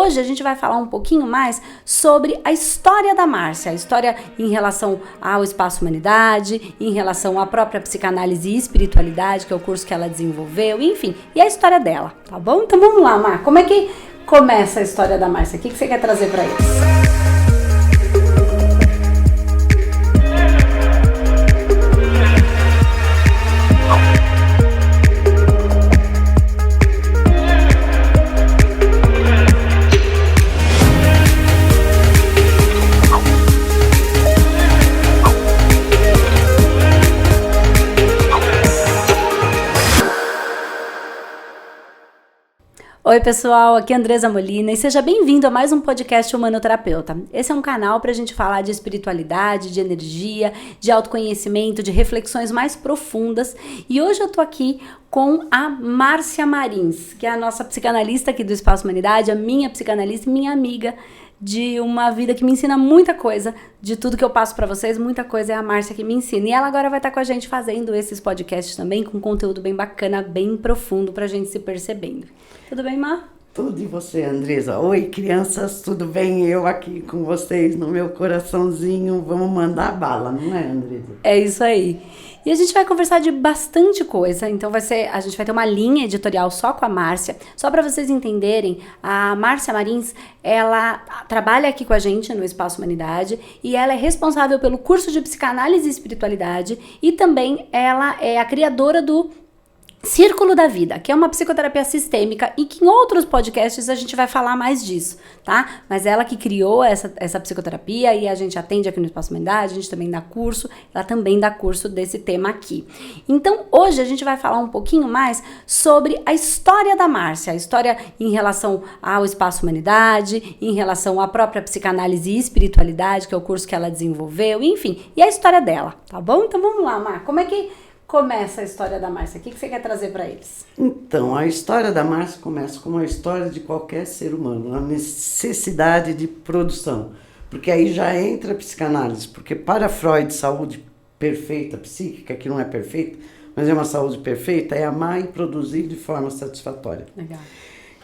hoje a gente vai falar um pouquinho mais sobre a história da Márcia, a história em relação ao Espaço Humanidade, em relação à própria psicanálise e espiritualidade, que é o curso que ela desenvolveu, enfim, e a história dela, tá bom? Então vamos lá, Mar, como é que começa a história da Márcia? O que você quer trazer para eles? Oi pessoal, aqui é Andresa Molina e seja bem-vindo a mais um podcast Humanoterapeuta. Esse é um canal para a gente falar de espiritualidade, de energia, de autoconhecimento, de reflexões mais profundas. E hoje eu tô aqui com a Márcia Marins, que é a nossa psicanalista aqui do Espaço Humanidade, a minha psicanalista e minha amiga de uma vida que me ensina muita coisa, de tudo que eu passo pra vocês, muita coisa é a Márcia que me ensina. E ela agora vai estar com a gente fazendo esses podcasts também, com conteúdo bem bacana, bem profundo pra gente se percebendo. Tudo bem, Má? Tudo e você, Andresa? Oi, crianças, tudo bem? Eu aqui com vocês no meu coraçãozinho, vamos mandar bala, não é, Andresa? É isso aí. E a gente vai conversar de bastante coisa, então a gente vai ter uma linha editorial só com a Márcia. Só para vocês entenderem, a Márcia Marins, ela trabalha aqui com a gente no Espaço Humanidade e ela é responsável pelo curso de Psicanálise e Espiritualidade e também ela é a criadora do Círculo da Vida, que é uma psicoterapia sistêmica e que em outros podcasts a gente vai falar mais disso, tá? Mas ela que criou essa psicoterapia e a gente atende aqui no Espaço Humanidade, a gente também dá curso, ela também dá curso desse tema aqui. Então, hoje a gente vai falar um pouquinho mais sobre a história da Márcia, a história em relação ao Espaço Humanidade, em relação à própria psicanálise e espiritualidade, que é o curso que ela desenvolveu, enfim, e a história dela, tá bom? Então vamos lá, Mar, como é que começa a história da Márcia? O que você quer trazer para eles? Então, a história da Márcia começa como a história de qualquer ser humano, a necessidade de produção. Porque aí já entra a psicanálise, porque para Freud, saúde perfeita, psíquica, que não é perfeita, mas é uma saúde perfeita, é amar e produzir de forma satisfatória. Legal.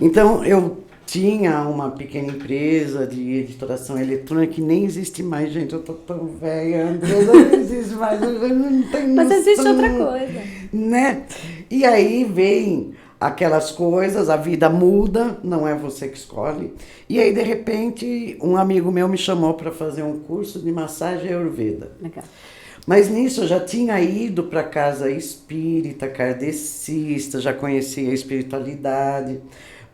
Então, eu tinha uma pequena empresa de editoração eletrônica que nem existe mais, gente. Eu tô tão velha, a empresa não existe mais, eu não tenho noção. Mas existe outra coisa. Né? E aí vem aquelas coisas, a vida muda, não é você que escolhe. E aí, de repente, um amigo meu me chamou para fazer um curso de massagem Ayurveda. Legal. Mas nisso eu já tinha ido para casa espírita, kardecista, já conhecia a espiritualidade.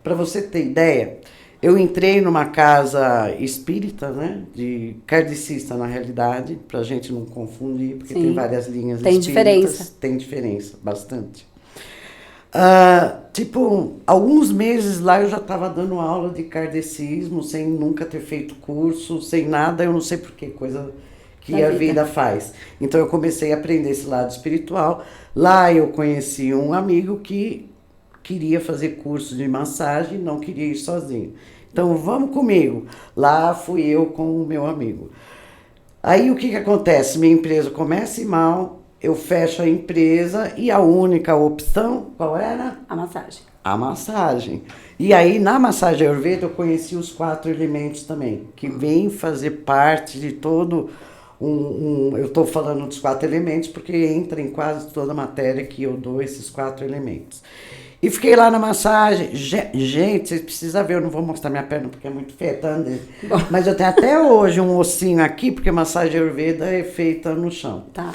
Para você ter ideia, eu entrei numa casa espírita, né, de kardecista na realidade, para a gente não confundir, porque tem várias linhas tem espíritas. Diferença. Tem diferença, bastante. Alguns meses lá eu já estava dando aula de kardecismo, sem nunca ter feito curso, sem nada, eu não sei por que coisa que a vida faz. Então eu comecei a aprender esse lado espiritual. Lá eu conheci um amigo que queria fazer curso de massagem, não queria ir sozinho. Então, vamos comigo. Lá fui eu com o meu amigo. Aí, o que acontece? Minha empresa começa a ir mal, eu fecho a empresa e a única opção, qual era? A massagem. A massagem. E aí, na massagem Ayurveda, eu conheci os 4 elementos também, que vêm fazer parte de todo eu estou falando dos 4 elementos, porque entra em quase toda a matéria que eu dou esses 4 elementos. E fiquei lá na massagem. Gente, vocês precisam ver, eu não vou mostrar minha perna porque é muito feia, tá? Mas eu tenho até hoje um ossinho aqui, porque a massagem Ayurveda é feita no chão. Tá.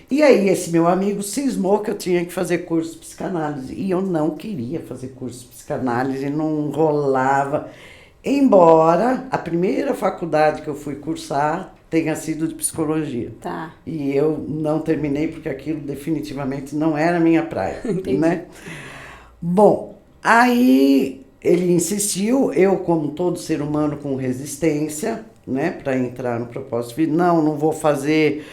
E aí esse meu amigo cismou que eu tinha que fazer curso de psicanálise. E eu não queria fazer curso de psicanálise, não rolava. Embora a primeira faculdade que eu fui cursar tenha sido de psicologia. Tá. E eu não terminei porque aquilo definitivamente não era a minha praia. Entendi. Né? Bom, aí ele insistiu, eu como todo ser humano com resistência, né, para entrar no propósito, não vou fazer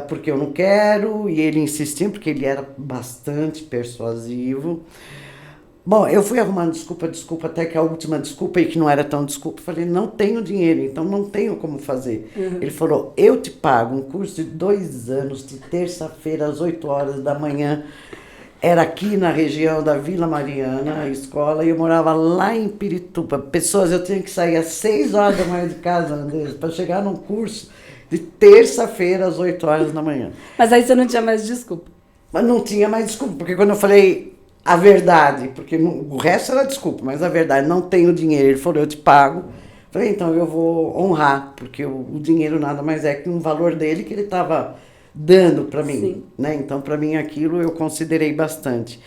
porque eu não quero, e ele insistiu porque ele era bastante persuasivo. Bom, eu fui arrumando desculpa, até que a última desculpa, e que não era tão desculpa, falei, não tenho dinheiro, então não tenho como fazer. Uhum. Ele falou, eu te pago um curso de 2 anos, de terça-feira às 8 horas da manhã, Era aqui na região da Vila Mariana, a escola, e eu morava lá em Pirituba. Pessoas, eu tinha que sair às 6 horas da manhã de casa, Andrés, para chegar num curso de terça-feira às 8 horas da manhã. Mas aí você não tinha mais desculpa. Mas não tinha mais desculpa, porque quando eu falei a verdade, porque o resto era desculpa, mas a verdade, não tenho dinheiro, ele falou, eu te pago. Falei, então eu vou honrar, porque o dinheiro nada mais é que um valor dele que ele estava dando para mim, né? Então, para mim, aquilo eu considerei bastante.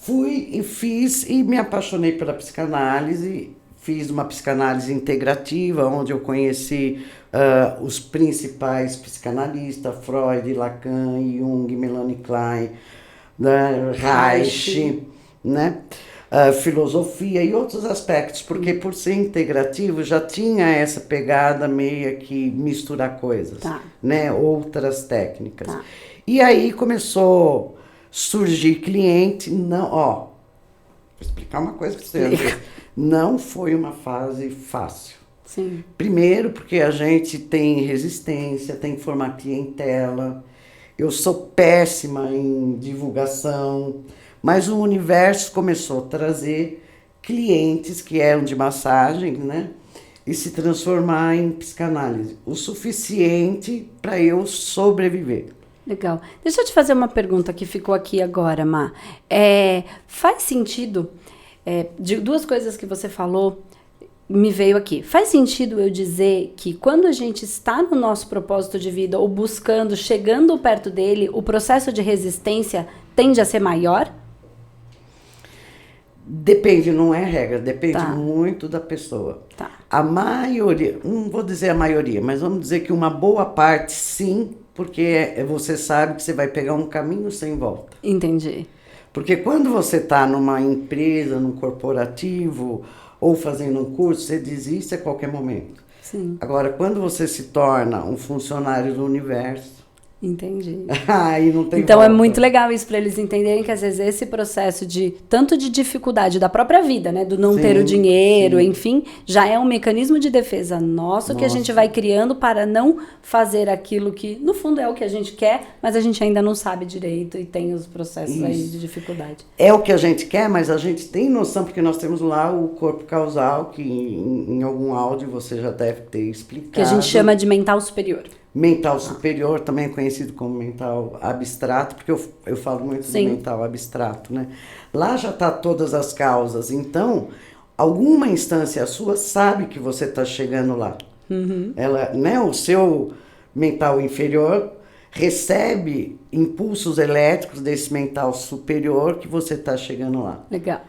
Fui e fiz e me apaixonei pela psicanálise. Fiz uma psicanálise integrativa, onde eu conheci os principais psicanalistas, Freud, Lacan, Jung, Melanie Klein, Reich, né? Filosofia e outros aspectos, porque por ser integrativo já tinha essa pegada meio que misturar coisas, né? Outras técnicas. E aí começou a surgir cliente, não, vou explicar uma coisa para você. Não foi uma fase fácil. Sim. Primeiro porque a gente tem resistência, tem que formar clientela. Eu sou péssima em divulgação, mas o universo começou a trazer clientes que eram de massagem, né? E se transformar em psicanálise. O suficiente para eu sobreviver. Legal. Deixa eu te fazer uma pergunta que ficou aqui agora, Má. Faz sentido, de duas coisas que você falou, me veio aqui. Faz sentido eu dizer que quando a gente está no nosso propósito de vida ou buscando, chegando perto dele, o processo de resistência tende a ser maior? Depende, não é regra, depende muito da pessoa. A maioria, não vou dizer a maioria, mas vamos dizer que uma boa parte sim, porque você sabe que você vai pegar um caminho sem volta. Entendi. Porque quando você está numa empresa, num corporativo, ou fazendo um curso, você desiste a qualquer momento. Sim. Agora, quando você se torna um funcionário do universo... Entendi. Aí não tem Então volta. É muito legal isso para eles entenderem que às vezes esse processo tanto de dificuldade da própria vida, né, do não ter o dinheiro, enfim, já é um mecanismo de defesa nosso que a gente vai criando para não fazer aquilo que no fundo é o que a gente quer, mas a gente ainda não sabe direito e tem os processos aí de dificuldade. É o que a gente quer, mas a gente tem noção, porque nós temos lá o corpo causal, que em algum áudio você já deve ter explicado. Que a gente chama de mental superior. Mental superior, também conhecido como mental abstrato, porque eu falo muito do mental abstrato, né? Lá já está todas as causas, então, alguma instância sua sabe que você está chegando lá. Ela, né, o seu mental inferior recebe impulsos elétricos desse mental superior que você está chegando lá. Legal.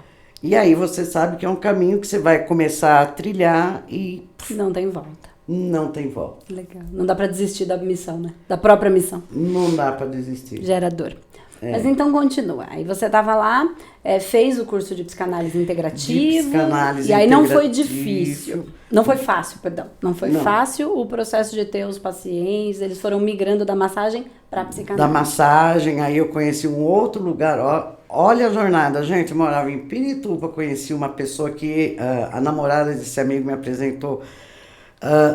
E aí você sabe que é um caminho que você vai começar a trilhar e... Não tem volta. Não tem volta. Legal. Não dá para desistir da missão, né? Da própria missão. Não dá para desistir. Gera dor. Mas então continua. Aí você estava lá, fez o curso de psicanálise integrativa. E aí não foi difícil. Não foi fácil, perdão. Não foi fácil o processo de ter os pacientes. Eles foram migrando da massagem para a psicanálise. Da massagem, aí eu conheci um outro lugar. Olha a jornada, gente. Eu morava em Pirituba, conheci uma pessoa que a namorada desse amigo me apresentou.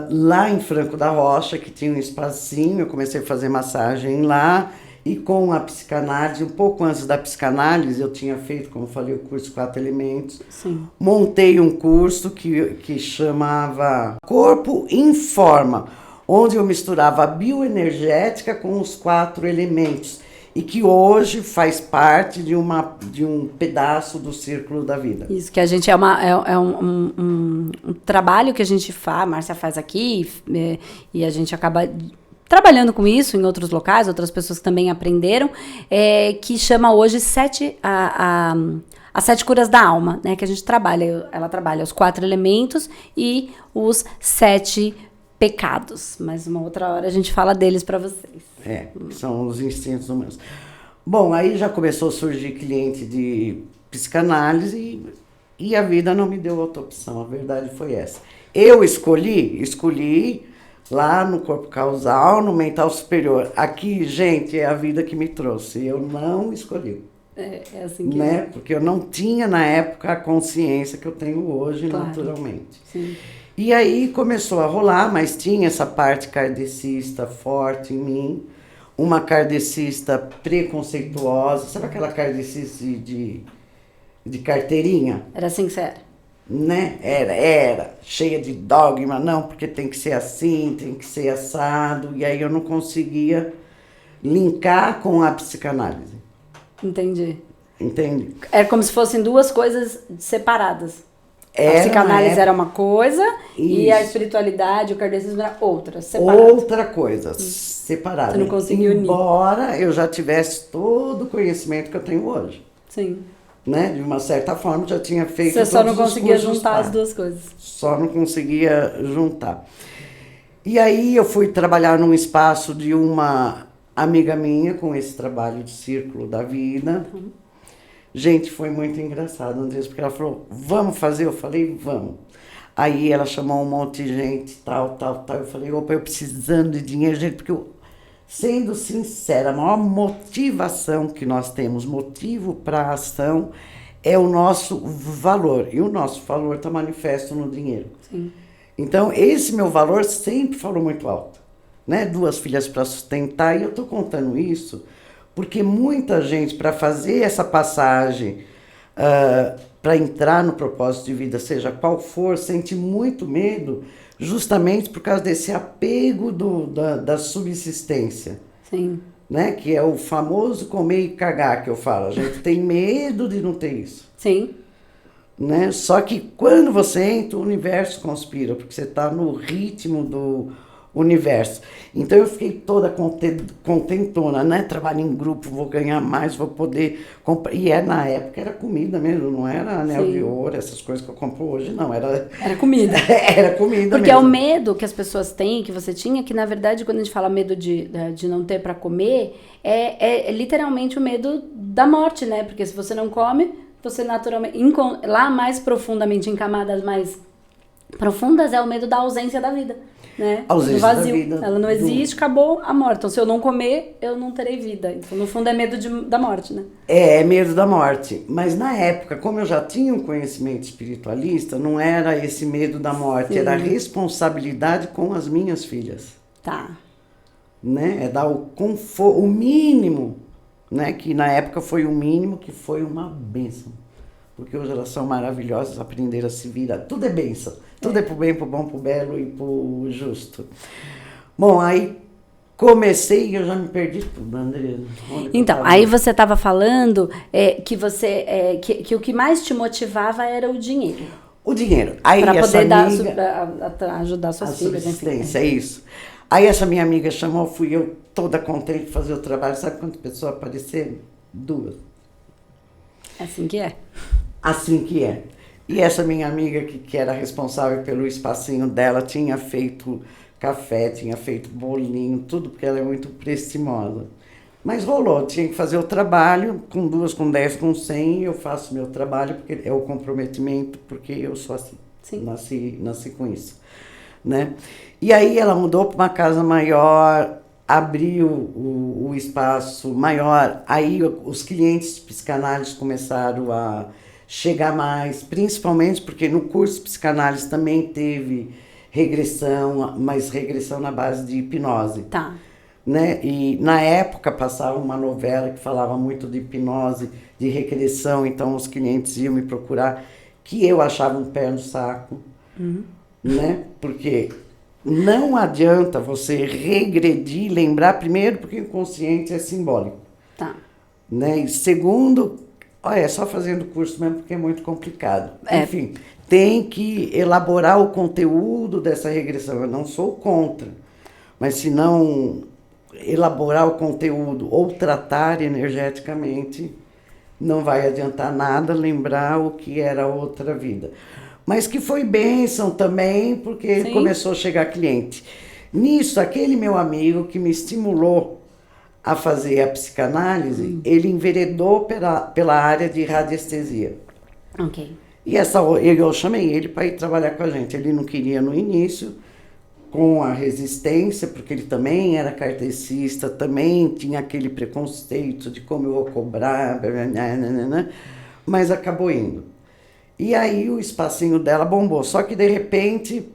Lá em Franco da Rocha, que tinha um espacinho, eu comecei a fazer massagem lá, e com a psicanálise, um pouco antes da psicanálise, eu tinha feito, como eu falei, o curso 4 Elementos. Sim. Montei um curso que chamava Corpo em Forma, onde eu misturava a bioenergética com os 4 elementos, e que hoje faz parte de um pedaço do círculo da vida. Isso, que a gente um trabalho que a gente faz, a Márcia faz aqui, e a gente acaba trabalhando com isso em outros locais, outras pessoas que também aprenderam, que chama hoje as 7 curas da alma, né? Que a gente trabalha, ela trabalha os 4 elementos e os 7 pecados, mas uma outra hora a gente fala deles para vocês. São os instintos humanos. Bom, aí já começou a surgir cliente de psicanálise e a vida não me deu outra opção, a verdade foi essa. Eu escolhi lá no corpo causal, no mental superior. Aqui, gente, é a vida que me trouxe, eu não escolhi. É assim que né? Porque eu não tinha na época a consciência que eu tenho hoje, naturalmente. Sim. E aí começou a rolar, mas tinha essa parte kardecista forte em mim, uma kardecista preconceituosa, sabe aquela kardecista de carteirinha? Era assim que você era? Né? Era, cheia de dogma, não, porque tem que ser assim, tem que ser assado, e aí eu não conseguia linkar com a psicanálise. Entendi. Entende? Era como se fossem duas coisas separadas. Era a psicanálise era uma coisa e a Isso. espiritualidade, o kardecismo era outra, separada. Outra coisa, separada. Você não conseguiu unir. Embora eu já tivesse todo o conhecimento que eu tenho hoje. Sim. Né? De uma certa forma, já tinha feito Você só todos não os conseguia cursos juntar as pagos. duas coisas. Só não conseguia juntar. E aí eu fui trabalhar num espaço de uma amiga minha com esse trabalho de círculo da vida. Gente, foi muito engraçado, Andressa, porque ela falou, vamos fazer? Eu falei, vamos. Aí ela chamou um monte de gente, tal. Eu falei, opa, eu precisando de dinheiro, gente, porque eu, sendo sincera, a maior motivação que nós temos, motivo para a ação, é o nosso valor. E o nosso valor está manifesto no dinheiro. Sim. Então, esse meu valor sempre falou muito alto. Né? 2 filhas para sustentar, e eu estou contando isso porque muita gente, para fazer essa passagem, para entrar no propósito de vida, seja qual for, sente muito medo, justamente por causa desse apego da subsistência. Sim. Né? Que é o famoso comer e cagar que eu falo. A gente tem medo de não ter isso. Sim. Né? Só que quando você entra, o universo conspira, porque você está no ritmo do universo. Então eu fiquei toda contentona, né? Trabalho em grupo, vou ganhar mais, vou poder comprar. E na época era comida mesmo, não era anel Sim. de ouro, essas coisas que eu compro hoje, não. Era comida. Era comida Porque mesmo. é o medo que as pessoas têm, que você tinha, que na verdade quando a gente fala medo de não ter para comer, é literalmente o medo da morte, né? Porque se você não come, você naturalmente, lá mais profundamente, em camadas mais profundas, é o medo da ausência da vida. Né? Ausência Do vazio. da vida. Ela não existe, acabou a morte. Então, se eu não comer, eu não terei vida. Então, no fundo, é medo da morte, né? É medo da morte. Mas na época, como eu já tinha um conhecimento espiritualista, não era esse medo da morte, Sim. era a responsabilidade com as minhas filhas. Tá. Né? É dar o conforto, o mínimo, né? Que na época foi o mínimo, que foi uma bênção. Porque hoje elas são maravilhosas, aprenderam a se virar. Tudo é bênção. Tudo é pro bem, pro bom, pro belo e pro justo. Bom, aí comecei e eu já me perdi tudo, Andresa. Então, aí você estava falando que você que o que mais te motivava era o dinheiro. O dinheiro. Aí para essa poder amiga, ajudar suas a filhas, subsistência, é isso. Aí essa minha amiga chamou, fui eu toda contente de fazer o trabalho. Sabe quantas pessoas apareceram? 2. Assim que é. Assim que é. E essa minha amiga, que era responsável pelo espacinho dela, tinha feito café, tinha feito bolinho, tudo, porque ela é muito prestimosa. Mas rolou, tinha que fazer o trabalho, com 2, com 10, com 100, eu faço meu trabalho, porque é o comprometimento, porque eu sou assim. Sim. Nasci com isso. Né? E aí ela mudou para uma casa maior, abriu o espaço maior, aí os clientes de psicanálise começaram a chegar mais, principalmente porque no curso de psicanálise também teve regressão, mas regressão na base de hipnose. Tá. Né? E na época passava uma novela que falava muito de hipnose, de regressão, então os clientes iam me procurar, que eu achava um pé no saco, né? Porque não adianta você regredir, lembrar primeiro, porque o inconsciente é simbólico. Tá. Né? E segundo, olha, é só fazendo curso mesmo, porque é muito complicado. É. Enfim, tem que elaborar o conteúdo dessa regressão. Eu não sou contra, mas se não elaborar o conteúdo ou tratar energeticamente, não vai adiantar nada lembrar o que era outra vida. Mas que foi bênção também, porque Sim. começou a chegar cliente. Nisso, aquele meu amigo que me estimulou a fazer a psicanálise, ele enveredou pela área de radiestesia. Ok. E eu chamei ele para ir trabalhar com a gente. Ele não queria no início, com a resistência, porque ele também era kardecista, também tinha aquele preconceito de como eu vou cobrar, mas acabou indo. E aí o espacinho dela bombou. Só que, de repente,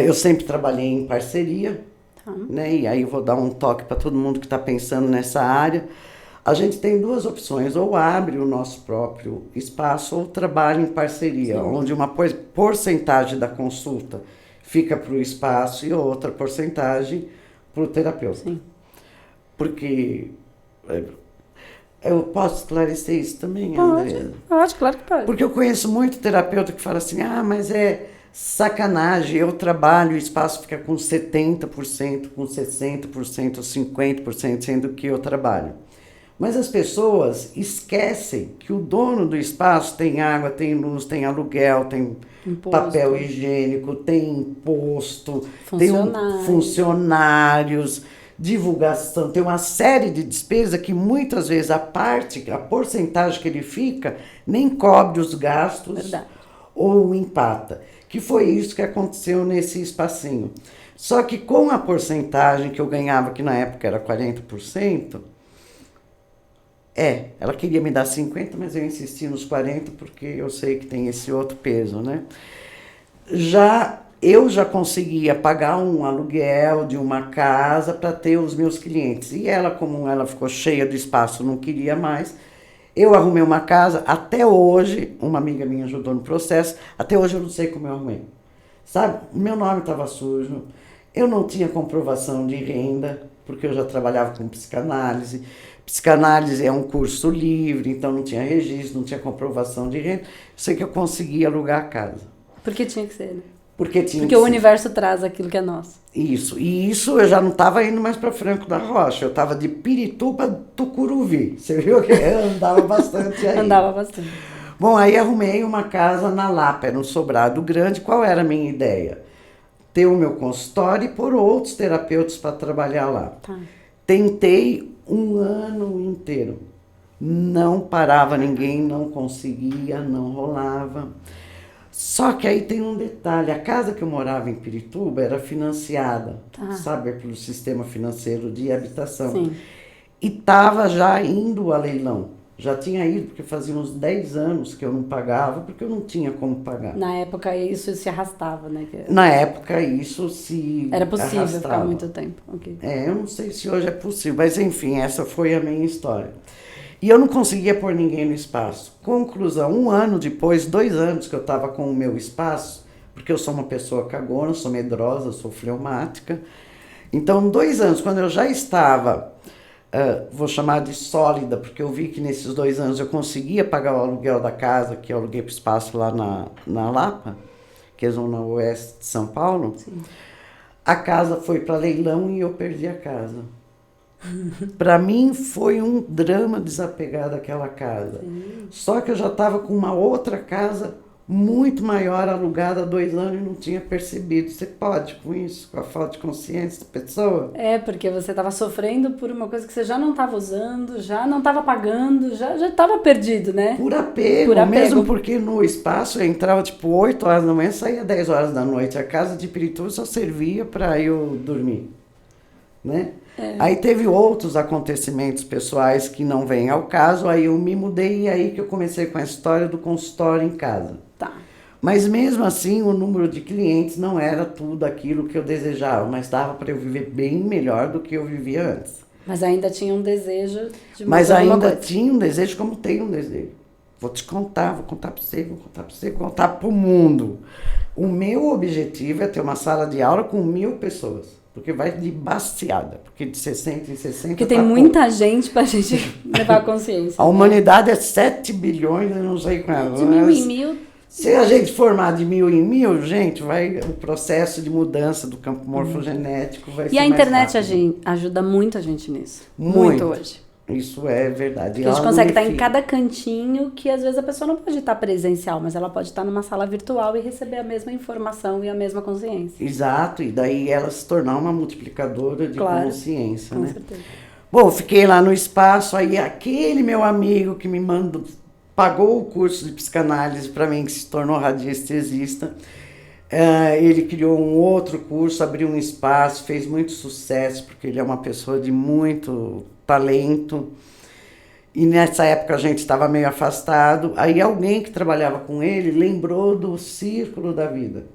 eu sempre trabalhei em parceria, né? E aí eu vou dar um toque para todo mundo que está pensando nessa área. A gente tem duas opções, ou abre o nosso próprio espaço ou trabalha em parceria, onde uma porcentagem da consulta fica para o espaço e outra porcentagem para o terapeuta. Sim. Porque eu posso esclarecer isso também, André? Pode, claro que pode. Porque eu conheço muito terapeuta que fala assim, mas é sacanagem, eu trabalho, o espaço fica com 70%, com 60%, 50%, sendo que eu trabalho. Mas as pessoas esquecem que o dono do espaço tem água, tem luz, tem aluguel, tem papel higiênico, tem imposto, tem funcionários, divulgação, tem uma série de despesas que muitas vezes a porcentagem que ele fica, nem cobre os gastos ou empata. Que foi isso que aconteceu nesse espacinho. Só que com a porcentagem que eu ganhava, que na época era 40%, ela queria me dar 50%, mas eu insisti nos 40% porque eu sei que tem esse outro peso, né? Eu já conseguia pagar um aluguel de uma casa para ter os meus clientes. E ela, como ela ficou cheia do espaço, não queria mais, eu arrumei uma casa. Até hoje, uma amiga minha ajudou no processo, até hoje eu não sei como eu arrumei. Sabe, meu nome estava sujo, eu não tinha comprovação de renda, porque eu já trabalhava com psicanálise. Psicanálise é um curso livre, então não tinha registro, não tinha comprovação de renda. Eu sei que eu consegui alugar a casa. Porque tinha que ser, né? Porque o universo traz aquilo que é nosso. Isso. E isso eu já não estava indo mais para Franco da Rocha. Eu estava de Pirituba, Tucuruvi. Você viu que eu andava bastante aí. Andava bastante. Bom, aí arrumei uma casa na Lapa, era um sobrado grande. Qual era a minha ideia? Ter o meu consultório e pôr outros terapeutas para trabalhar lá. Tentei um ano inteiro. Não parava ninguém, não conseguia, não rolava. Só que aí tem um detalhe, a casa que eu morava em Pirituba era financiada, sabe, pelo sistema financeiro de habitação. Sim. E estava já indo a leilão. Já tinha ido, porque fazia uns 10 anos que eu não pagava, porque eu não tinha como pagar. Na época isso se arrastava, né? Na época isso se Era possível arrastava. ficar muito tempo. Okay. Eu não sei se hoje é possível, mas enfim, essa foi a minha história. E eu não conseguia pôr ninguém no espaço. Conclusão, 1 ano depois, 2 anos que eu estava com o meu espaço, porque eu sou uma pessoa cagona, sou medrosa, sou fleumática. Então, 2 anos, quando eu já estava, vou chamar de sólida, porque eu vi que nesses 2 anos eu conseguia pagar o aluguel da casa, que eu aluguei para o espaço lá na Lapa, que é zona oeste de São Paulo. Sim. A casa foi para leilão e eu perdi a casa. Para mim foi um drama desapegar daquela casa. Sim. Só que eu já estava com uma outra casa muito maior alugada há 2 anos e não tinha percebido. Você pode com isso, com a falta de consciência da pessoa? Porque você estava sofrendo por uma coisa que você já não estava usando, já não estava pagando, já estava perdido, né? Por apego, mesmo porque no espaço eu entrava tipo 8 horas da manhã, saía 10 horas da noite. A casa de Pirituba só servia para eu dormir, né? Aí teve outros acontecimentos pessoais que não vêm ao caso, aí eu me mudei e aí que eu comecei com a história do consultório em casa. Mas mesmo assim o número de clientes não era tudo aquilo que eu desejava, mas dava para eu viver bem melhor do que eu vivia antes. Mas ainda tinha um desejo de Mas ainda tinha um desejo, como tem um desejo. Vou te contar, vou contar para você, vou contar para o mundo. O meu objetivo é ter uma sala de aula com 1000 pessoas. Porque vai de baseada, porque de 60 em 60... Porque tem muita gente pra gente levar a consciência. A humanidade é 7 bilhões, eu não sei quanto. De 1000 em 1000... Se a gente formar de 1000 em 1000, gente, o processo de mudança do campo morfogenético vai ser mais rápido. E a internet ajuda muito a gente nisso. Muito hoje. Isso é verdade. Porque a gente consegue estar em cada cantinho que às vezes a pessoa não pode estar presencial, mas ela pode estar numa sala virtual e receber a mesma informação e a mesma consciência. Exato, e daí ela se tornar uma multiplicadora de consciência, com né? certeza. Bom, fiquei lá no espaço, aí aquele meu amigo que me pagou o curso de psicanálise para mim, que se tornou radiestesista, ele criou um outro curso, abriu um espaço, fez muito sucesso, porque ele é uma pessoa de muito talento. E nessa época a gente estava meio afastado. Aí alguém que trabalhava com ele lembrou do Círculo da Vida.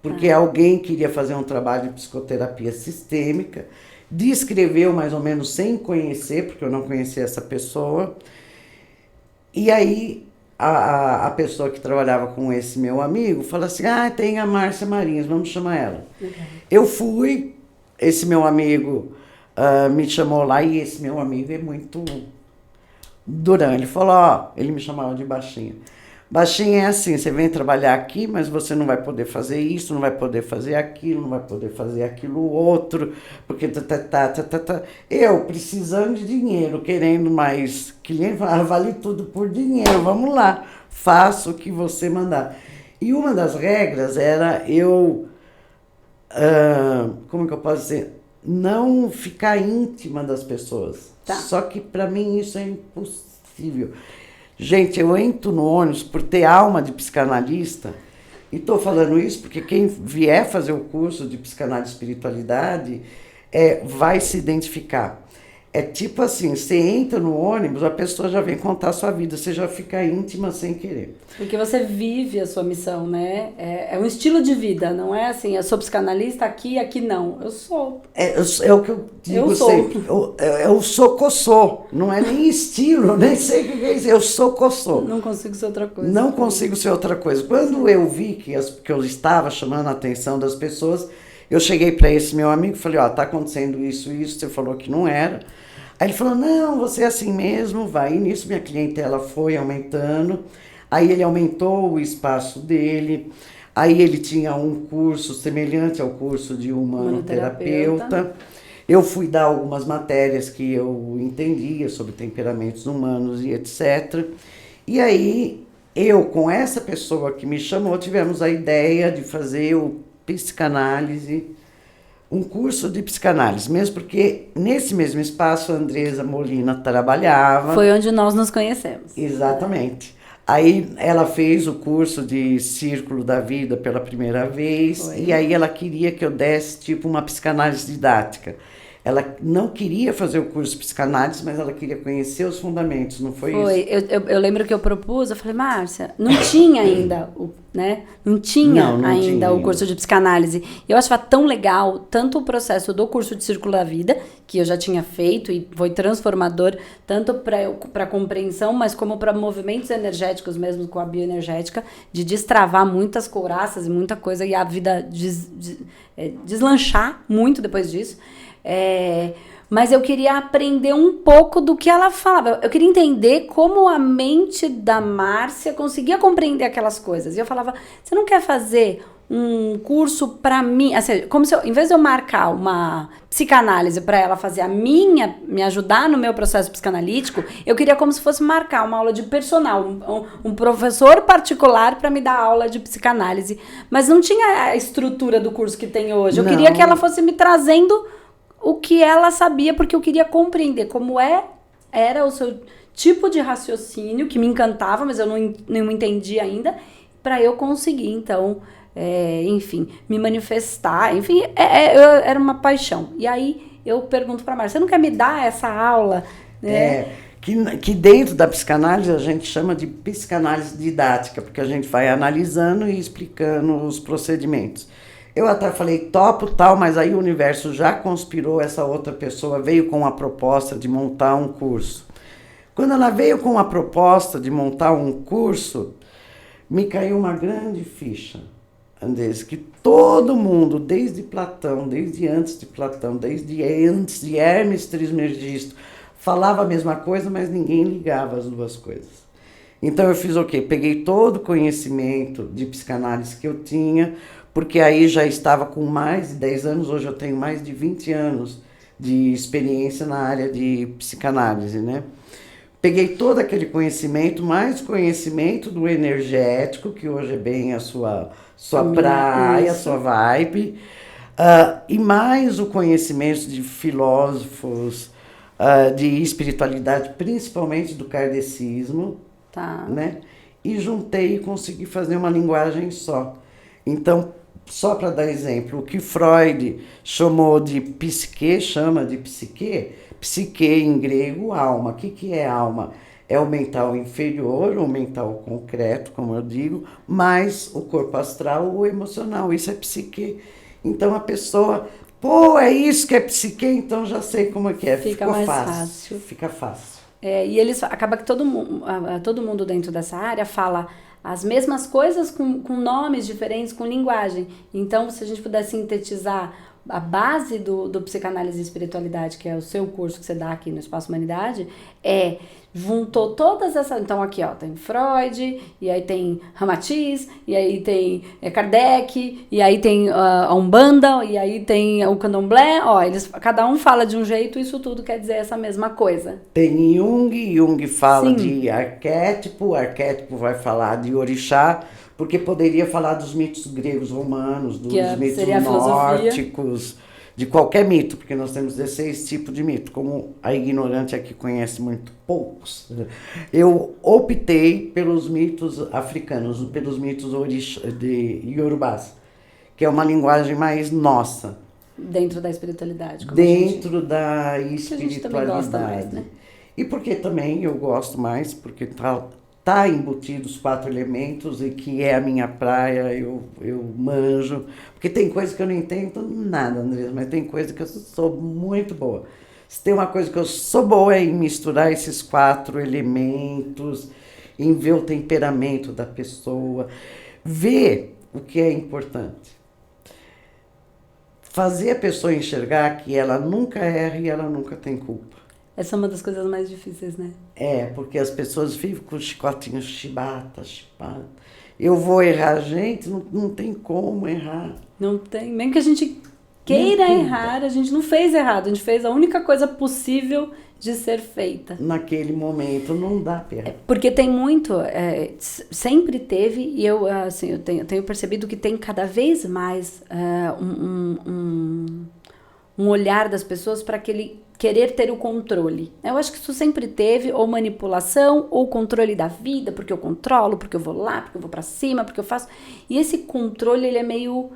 porque alguém queria fazer um trabalho de psicoterapia sistêmica, descreveu mais ou menos sem conhecer, porque eu não conhecia essa pessoa, e aí a pessoa que trabalhava com esse meu amigo falou assim, tem a Márcia Marins, vamos chamar ela. Eu fui, esse meu amigo me chamou lá, e esse meu amigo é muito durão, ele falou, ele me chamava de baixinha. Baixinha é assim, você vem trabalhar aqui, mas você não vai poder fazer isso, não vai poder fazer aquilo, não vai poder fazer aquilo outro, porque Eu, precisando de dinheiro, querendo mais cliente, vale tudo por dinheiro, vamos lá, faça o que você mandar. E uma das regras era eu, como que eu posso dizer, não ficar íntima das pessoas. Tá. Só que para mim isso é impossível. Gente, eu entro no ônibus por ter alma de psicanalista, e estou falando isso porque quem vier fazer o curso de psicanálise e espiritualidade vai se identificar. É tipo assim, você entra no ônibus, a pessoa já vem contar a sua vida, você já fica íntima sem querer. Porque você vive a sua missão, né? É um estilo de vida, não é assim, eu sou psicanalista aqui não. Eu sou. É o que eu digo sempre. Eu sou coçô, não é nem estilo, nem sei o que é isso. Eu sou coçô. Não consigo ser outra coisa. Não consigo ser outra coisa. Quando eu vi que eu estava chamando a atenção das pessoas, eu cheguei para esse meu amigo e falei, tá acontecendo isso, você falou que não era. Aí ele falou, não, você é assim mesmo, vai. E nisso minha clientela foi aumentando. Aí ele aumentou o espaço dele. Aí ele tinha um curso semelhante ao curso de humanoterapeuta. Eu fui dar algumas matérias que eu entendia sobre temperamentos humanos e etc. E aí eu, com essa pessoa que me chamou, tivemos a ideia de fazer o psicanálise, um curso de psicanálise, mesmo porque nesse mesmo espaço a Andresa Molina trabalhava. Foi onde nós nos conhecemos. Exatamente. Aí ela fez o curso de Círculo da Vida pela primeira vez. Foi. E aí ela queria que eu desse tipo uma psicanálise didática. Ela não queria fazer o curso de psicanálise, mas ela queria conhecer os fundamentos, não foi isso? Foi. Eu lembro que eu propus, eu falei, Márcia, não tinha ainda, né? Não tinha ainda o curso de psicanálise. Eu achava tão legal, tanto o processo do curso de Círculo da Vida, que eu já tinha feito e foi transformador, tanto para compreensão, mas como para movimentos energéticos mesmo, com a bioenergética, de destravar muitas couraças e muita coisa, e a vida deslanchar muito depois disso. Mas eu queria aprender um pouco do que ela falava. Eu queria entender como a mente da Márcia conseguia compreender aquelas coisas. E eu falava, você não quer fazer um curso para mim? Assim, como se eu, em vez de eu marcar uma psicanálise para ela fazer me ajudar no meu processo psicanalítico, eu queria como se fosse marcar uma aula de personal, um professor particular para me dar aula de psicanálise. Mas não tinha a estrutura do curso que tem hoje. Eu queria que ela fosse me trazendo o que ela sabia, porque eu queria compreender como era o seu tipo de raciocínio, que me encantava, mas eu não entendi ainda, para eu conseguir, então, enfim, me manifestar. Enfim, era uma paixão. E aí eu pergunto para a Márcia, você não quer me dar essa aula? Que dentro da psicanálise a gente chama de psicanálise didática, porque a gente vai analisando e explicando os procedimentos. Eu até falei, topo tal, mas aí o universo já conspirou, essa outra pessoa veio com a proposta de montar um curso. Quando ela veio com a proposta de montar um curso, me caiu uma grande ficha, Andrés, que todo mundo, desde Platão, desde antes de Platão, desde antes de Hermes Trismegisto, falava a mesma coisa, mas ninguém ligava as duas coisas. Então eu fiz o quê? Peguei todo o conhecimento de psicanálise que eu tinha, porque aí já estava com mais de 10 anos, hoje eu tenho mais de 20 anos de experiência na área de psicanálise, né? Peguei todo aquele conhecimento, mais conhecimento do energético, que hoje é bem a sua praia, a sua vibe, e mais o conhecimento de filósofos, de espiritualidade, principalmente do kardecismo, né? E juntei e consegui fazer uma linguagem só. Então, só para dar exemplo, o que Freud chamou de psique, chama de psique em grego, alma. O que é alma? é o mental inferior, o mental concreto, como eu digo, mais o corpo astral, o emocional, isso é psique. Então a pessoa, pô, é isso que é psique, então já sei como é que é. Fica Ficou mais fácil. Fica fácil. E eles acaba que todo mundo dentro dessa área fala as mesmas coisas com nomes diferentes, com linguagem. Então, se a gente puder sintetizar a base do psicanálise e espiritualidade, que é o seu curso que você dá aqui no Espaço Humanidade, juntou todas essas... Então aqui, ó, tem Freud, e aí tem Ramatiz, e aí tem Kardec, e aí tem a Umbanda, e aí tem o Candomblé, ó, cada um fala de um jeito, isso tudo quer dizer essa mesma coisa. Tem Jung fala Sim. de arquétipo vai falar de orixá, porque poderia falar dos mitos gregos romanos, dos mitos nórdicos, de qualquer mito, porque nós temos 16 tipos de mito. Como a ignorante aqui conhece muito poucos, eu optei pelos mitos africanos, pelos mitos de Yorubás, que é uma linguagem mais nossa. Dentro da espiritualidade. Dentro da espiritualidade. Que a gente também gosta mais, né? E porque também eu gosto mais, porque tá embutido os 4 elementos e que é a minha praia, eu manjo. Porque tem coisa que eu não entendo nada, Andressa, mas tem coisa que eu sou muito boa. Se tem uma coisa que eu sou boa é em misturar esses 4 elementos, em ver o temperamento da pessoa, ver o que é importante. Fazer a pessoa enxergar que ela nunca erra e ela nunca tem culpa. Essa é uma das coisas mais difíceis, né? Porque as pessoas vivem com os chicotinhos chibata. Eu vou errar, gente, não tem como errar. Não tem, mesmo que a gente queira errar, a gente não fez errado, a gente fez a única coisa possível de ser feita. Naquele momento não dá pra errar. Porque tem muito, sempre teve, e eu tenho percebido que tem cada vez mais um olhar das pessoas para aquele querer ter o controle. Eu acho que isso sempre teve, ou manipulação, ou controle da vida, porque eu controlo, porque eu vou lá, porque eu vou pra cima, porque eu faço... E esse controle, ele é meio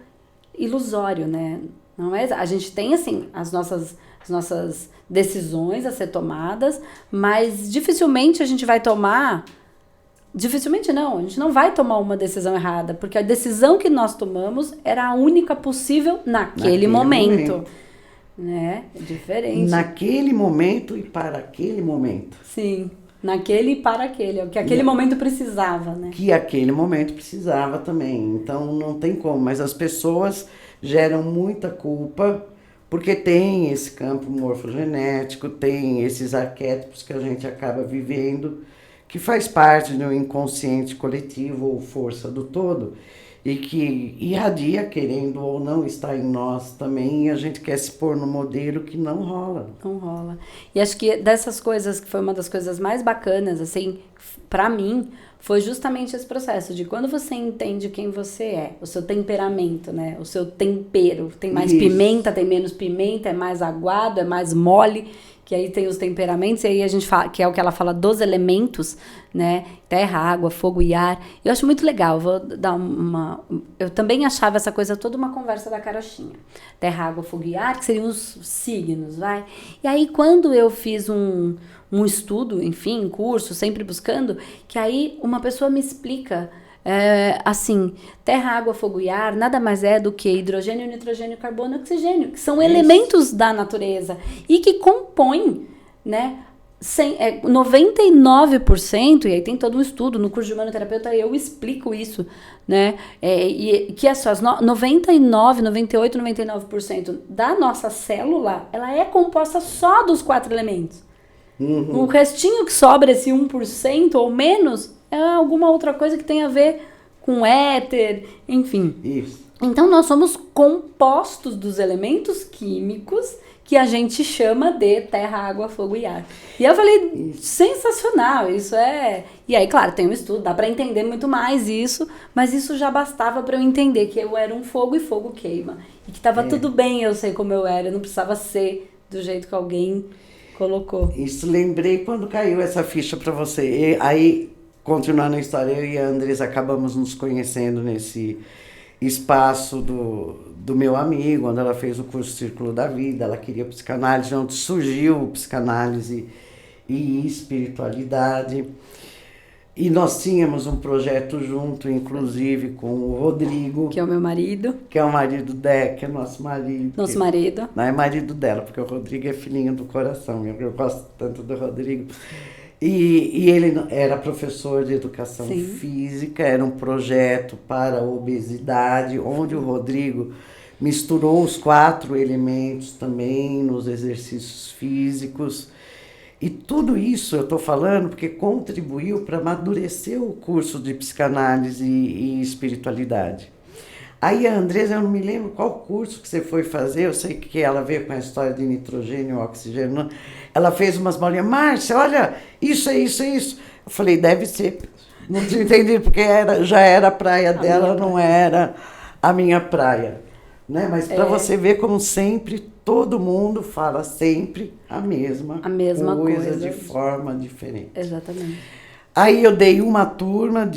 ilusório, né? Não é? A gente tem, assim, as nossas decisões a ser tomadas, mas dificilmente a gente vai tomar... Dificilmente não, a gente não vai tomar uma decisão errada, porque a decisão que nós tomamos era a única possível naquele momento. Né? É diferente. Naquele momento e para aquele momento. Sim, naquele e para aquele, o que aquele momento precisava, né? Que aquele momento precisava também, então não tem como, mas as pessoas geram muita culpa porque tem esse campo morfogenético, tem esses arquétipos que a gente acaba vivendo, que faz parte do inconsciente coletivo ou força do todo, e que irradia, querendo ou não, está em nós também, e a gente quer se pôr no modelo que não rola. Não rola. E acho que dessas coisas, que foi uma das coisas mais bacanas, assim, pra mim, foi justamente esse processo de quando você entende quem você é, o seu temperamento, né? O seu tempero. Tem mais pimenta, tem menos pimenta, é mais aguado, é mais mole, que aí tem os temperamentos, e aí a gente fala, que é o que ela fala dos elementos, né? Terra, água, fogo e ar. Eu acho muito legal, vou dar eu também achava essa coisa toda uma conversa da carochinha. Terra, água, fogo e ar, que seriam os signos, vai? E aí quando eu fiz um estudo, enfim, um curso, sempre buscando, que aí uma pessoa me explica, assim, terra, água, fogo e ar nada mais é do que hidrogênio, nitrogênio, carbono e oxigênio, que são elementos da natureza e que compõem, né, 99%, e aí tem todo um estudo no curso de humanoterapeuta, eu explico isso, né, e que as 99, 98, 99% da nossa célula, ela é composta só dos 4 elementos. Uhum. O restinho que sobra, esse 1% ou menos, é alguma outra coisa que tem a ver com éter, enfim. Isso. Então, nós somos compostos dos elementos químicos que a gente chama de terra, água, fogo e ar. E eu falei, sensacional, isso é... E aí, claro, tem um estudo, dá pra entender muito mais isso, mas isso já bastava pra eu entender que eu era um fogo e fogo queima. E que tava tudo bem eu sei como eu era, eu não precisava ser do jeito que alguém colocou. Isso, lembrei quando caiu essa ficha pra você. E aí... Continuando a história, eu e a Andressa acabamos nos conhecendo nesse espaço do meu amigo, onde ela fez o curso Círculo da Vida, ela queria psicanálise, onde surgiu o psicanálise, e espiritualidade. E nós tínhamos um projeto junto, inclusive, com o Rodrigo. Que é o meu marido. Que é o marido dela, que é nosso marido. Nosso marido. Não é marido dela, porque o Rodrigo é filhinho do coração. Eu gosto tanto do Rodrigo. E ele era professor de educação física, era um projeto para a obesidade, onde o Rodrigo misturou os 4 elementos também nos exercícios físicos. E tudo isso eu estou falando porque contribuiu para amadurecer o curso de psicanálise e espiritualidade. Aí a Andresa, eu não me lembro qual curso que você foi fazer, eu sei que ela veio com a história de nitrogênio e oxigênio. Ela fez umas bolinhas, Márcia, olha, isso é isso, é isso. Eu falei, deve ser. Não tinha entendido, porque já era a praia dela, não era a minha praia. Né? Mas para você ver como sempre, todo mundo fala sempre a mesma coisa de forma diferente. Exatamente. Aí eu dei uma turma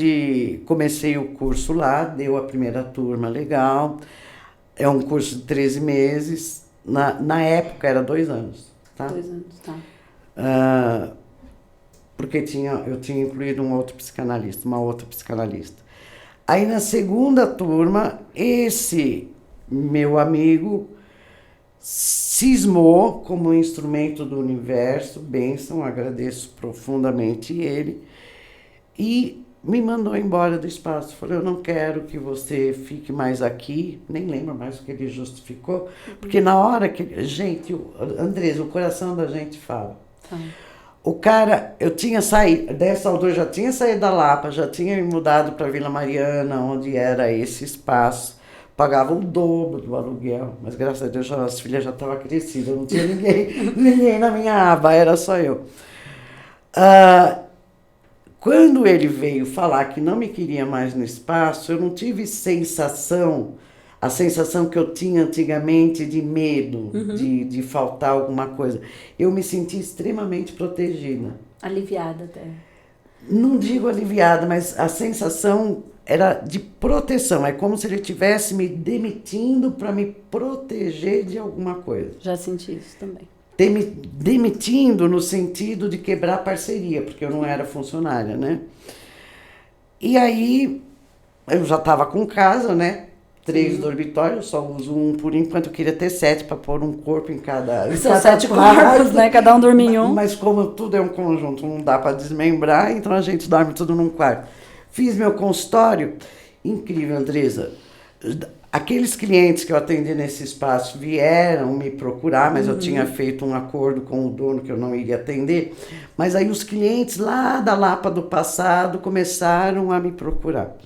comecei o curso lá, deu a primeira turma legal. É um curso de 13 meses. Na época era 2 anos. Tá? 2 anos, tá. Porque eu tinha incluído uma outra psicanalista. Aí na segunda turma, esse meu amigo cismou como instrumento do universo, bênção, agradeço profundamente ele, e me mandou embora do espaço. Falei, eu não quero que você fique mais aqui, nem lembro mais o que ele justificou, porque na hora que... Gente, Andresa, o coração da gente fala. Tá. O cara, eu tinha saído, dessa altura já tinha saído da Lapa, já tinha me mudado para Vila Mariana, onde era esse espaço. Pagava o dobro do aluguel, mas graças a Deus as filhas já estavam crescidas, não tinha ninguém na minha aba, era só eu. Quando ele veio falar que não me queria mais no espaço, eu não tive a sensação que eu tinha antigamente de medo, de faltar alguma coisa. Eu me senti extremamente protegida. Aliviada até. Não digo aliviada, mas a sensação era de proteção. É como se ele estivesse me demitindo para me proteger de alguma coisa. Já senti isso também. Demitindo no sentido de quebrar parceria, porque eu não era funcionária, né? E aí, eu já estava com casa, né? 3 dormitórios, só uso um por enquanto, eu queria ter 7 para pôr um corpo em cada... São 7 corpos, né? Cada um dorme em um. Mas como tudo é um conjunto, não dá para desmembrar, então a gente dorme tudo num quarto. Fiz meu consultório, incrível, Andresa. Aqueles clientes que eu atendi nesse espaço vieram me procurar, mas eu tinha feito um acordo com o dono que eu não iria atender. Mas aí os clientes lá da Lapa do passado começaram a me procurar.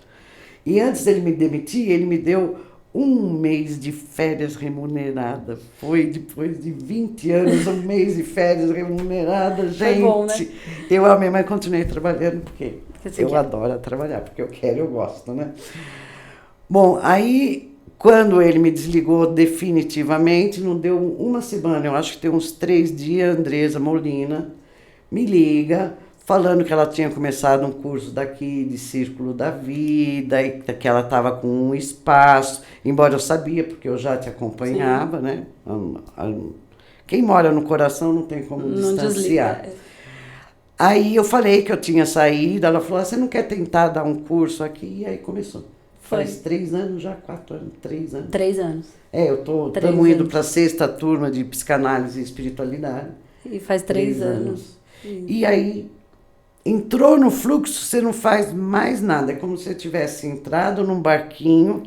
E antes dele me demitir, ele me deu 1 mês de férias remunerada. Foi depois de 20 anos, 1 mês de férias remunerada. Gente, foi bom, né? Eu amei, mas continuei trabalhando porque eu adoro trabalhar, porque eu quero, eu gosto, né? Bom, aí quando ele me desligou definitivamente, não deu 1 semana, eu acho que tem uns 3 dias, Andresa Molina me liga, falando que ela tinha começado um curso daqui de Círculo da Vida, e que ela estava com um espaço, embora eu sabia, porque eu já te acompanhava, né? Quem mora no coração não tem como distanciar. Desliga. Aí eu falei que eu tinha saído, ela falou, você não quer tentar dar um curso aqui? E aí começou. Faz 3 anos já, 4 anos, 3 anos. 3 anos. Estamos indo para a 6ª turma de psicanálise e espiritualidade. E faz 3 anos. E aí, entrou no fluxo, você não faz mais nada. É como se você tivesse entrado num barquinho,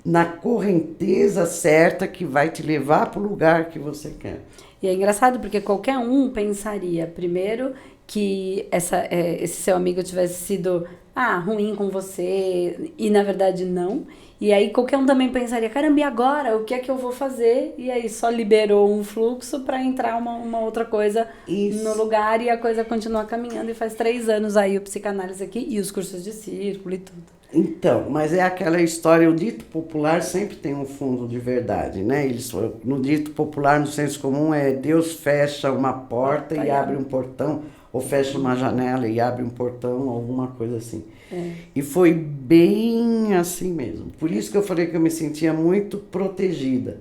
na correnteza certa que vai te levar para o lugar que você quer. E é engraçado porque qualquer um pensaria, primeiro, que esse seu amigo tivesse sido ruim com você, e na verdade não. E aí qualquer um também pensaria, caramba, e agora? O que é que eu vou fazer? E aí só liberou um fluxo para entrar uma outra coisa no lugar e a coisa continua caminhando. E faz 3 anos aí o psicanálise aqui e os cursos de círculo e tudo. Então, mas é aquela história, o dito popular sempre tem um fundo de verdade, né? No dito popular, no senso comum, Deus fecha uma porta e abre um portão, ou fecha uma janela e abre um portão, alguma coisa assim. E foi bem assim mesmo. Por isso que eu falei que eu me sentia muito protegida.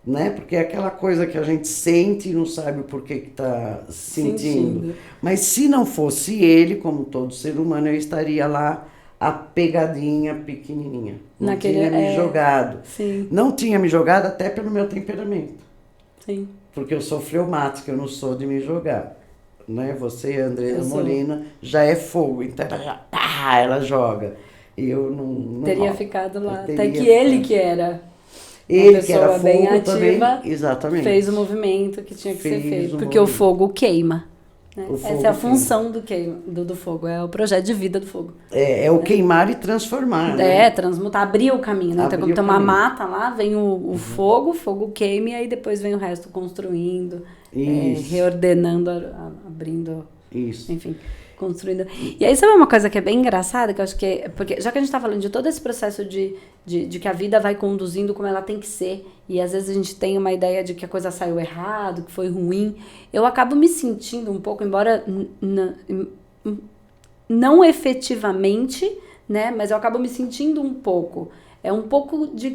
né? Porque é aquela coisa que a gente sente e não sabe por que está sentindo. Mas se não fosse ele, como todo ser humano, eu estaria lá apegadinha, pequenininha. Não tinha me jogado. Sim. Não tinha me jogado até pelo meu temperamento. Sim. Porque eu sou fleumática, eu não sou de me jogar. Né? Você, Andresa Molina, já é fogo, então ela joga. Eu não teria ficado lá. Até que ele que era ele uma que era pessoa fogo bem ativa, também, exatamente. fez o movimento que tinha que ser feito. Porque o fogo queima. Né? Essa é a função do fogo, é o projeto de vida do fogo. É o queimar e transformar. Transmutar, abrir o caminho. Né? Então, como tem uma mata lá, vem o fogo queima e aí depois vem o resto construindo, reordenando, abrindo, enfim, construindo. E aí, sabe uma coisa que é bem engraçada, que eu acho que porque já que a gente tá falando de todo esse processo de que a vida vai conduzindo como ela tem que ser, e às vezes a gente tem uma ideia de que a coisa saiu errado, que foi ruim, eu acabo me sentindo um pouco, embora não efetivamente, né, mas eu acabo me sentindo um pouco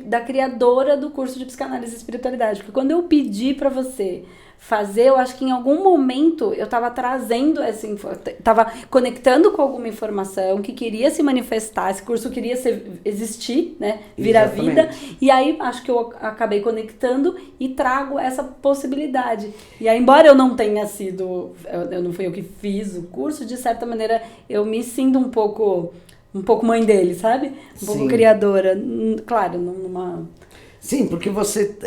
da criadora do curso de psicanálise e espiritualidade, porque quando eu pedi para você fazer, eu acho que em algum momento eu estava trazendo estava conectando com alguma informação que queria se manifestar, esse curso queria existir, né, vir à vida, e aí acho que eu acabei conectando e trago essa possibilidade. E aí, embora eu não tenha sido, não fui eu que fiz o curso, de certa maneira eu me sinto um pouco mãe dele, sabe? Um pouco criadora, claro, numa... Sim, porque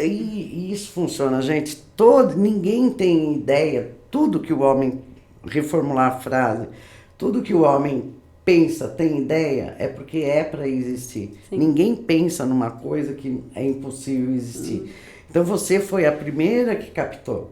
e isso funciona, gente. Ninguém tem ideia, tudo que o homem, reformular a frase, tudo que o homem pensa, tem ideia, é porque é para existir. Sim. Ninguém pensa numa coisa que é impossível existir. Então você foi a primeira que captou,